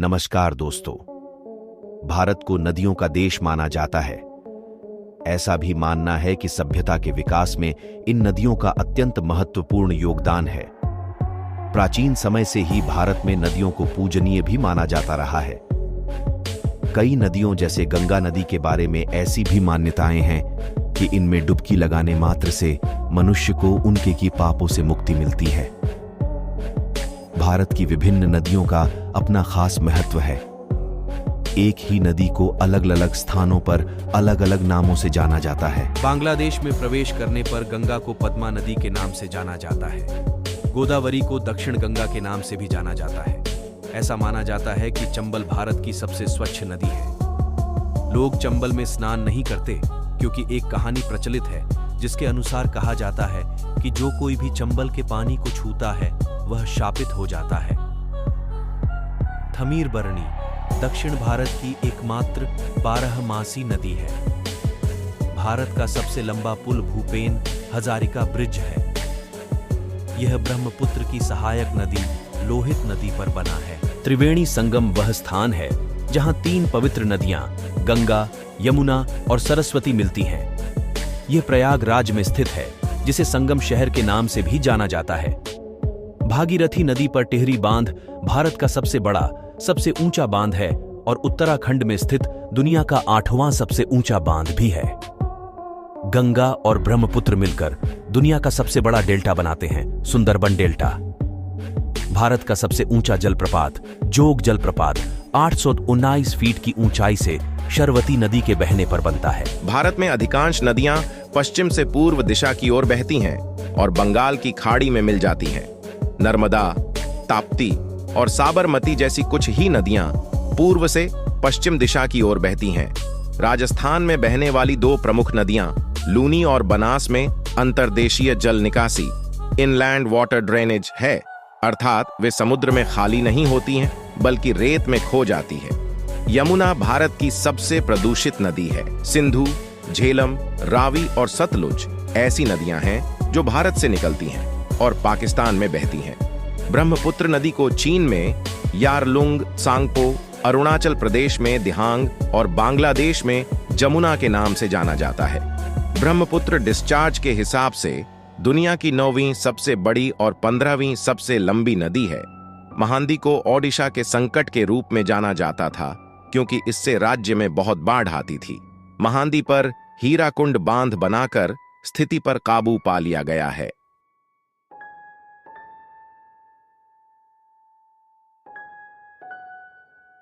नमस्कार दोस्तों। भारत को नदियों का देश माना जाता है। ऐसा भी मानना है कि सभ्यता के विकास में इन नदियों का अत्यंत महत्वपूर्ण योगदान है। प्राचीन समय से ही भारत में नदियों को पूजनीय भी माना जाता रहा है। कई नदियों जैसे गंगा नदी के बारे में ऐसी भी मान्यताएं हैं कि इनमें डुबकी लगाने मात्र से मनुष्य को उनके की पापों से मुक्ति मिलती है। भारत की विभिन्न नदियों का अपना खास महत्व है। एक ही नदी को अलग अलग स्थानों पर अलग अलग नामों से जाना जाता है। बांग्लादेश में प्रवेश करने पर गंगा को पद्मा नदी के नाम से जाना जाता है। गोदावरी को दक्षिण गंगा के नाम से भी जाना जाता है। ऐसा माना जाता है कि चंबल भारत की सबसे स्वच्छ नदी है। लोग चंबल में स्नान नहीं करते क्योंकि एक कहानी प्रचलित है जिसके अनुसार कहा जाता है कि जो कोई भी चंबल के पानी को छूता है वह शापित हो जाता है। थमीरबरनी दक्षिण भारत की एकमात्र 12मासी नदी है। भारत का सबसे लंबा पुल भूपेन हजारिका ब्रिज है। यह ब्रह्मपुत्र की सहायक नदी लोहित नदी पर बना है। त्रिवेणी संगम वह स्थान है जहां 3 पवित्र नदियां गंगा, यमुना और सरस्वती मिलती हैं। यह प्रयागराज में स्थित है जिसे संगम शहर के नाम से भी जाना जाता है। भागीरथी नदी पर टिहरी बांध भारत का सबसे बड़ा, सबसे ऊंचा बांध है और उत्तराखंड में स्थित दुनिया का 8वां सबसे ऊंचा बांध भी है। गंगा और ब्रह्मपुत्र मिलकर दुनिया का सबसे बड़ा डेल्टा बनाते हैं, सुंदरबन डेल्टा। भारत का सबसे ऊंचा जलप्रपात जोग जलप्रपात 819 फीट की ऊंचाई से शरवती नदी के बहने पर बनता है। भारत में अधिकांश नदियां पश्चिम से पूर्व दिशा की ओर बहती हैं और बंगाल की खाड़ी में मिल जाती हैं। नर्मदा, ताप्ती और साबरमती जैसी कुछ ही नदियां पूर्व से पश्चिम दिशा की ओर बहती हैं। राजस्थान में बहने वाली 2 प्रमुख नदियां लूनी और बनास में अंतर्देशीय जल निकासी इनलैंड वाटर ड्रेनेज है, अर्थात वे समुद्र में खाली नहीं होती हैं बल्कि रेत में खो जाती है। यमुना भारत की सबसे प्रदूषित नदी है। सिंधु, झेलम, रावी और सतलुज ऐसी नदियां हैं जो भारत से निकलती हैं और पाकिस्तान में बहती हैं। ब्रह्मपुत्र नदी को चीन में यारलुंग सांगपो, अरुणाचल प्रदेश में दिहांग और बांग्लादेश में जमुना के नाम से जाना जाता है। ब्रह्मपुत्र डिस्चार्ज के हिसाब से दुनिया की 9वीं सबसे बड़ी और 15वीं सबसे लंबी नदी है। महानदी को ओडिशा के संकट के रूप में जाना जाता था क्योंकि इससे राज्य में बहुत बाढ़ आती थी। महानदी पर हीराकुंड बांध बनाकर स्थिति पर काबू पा लिया गया है।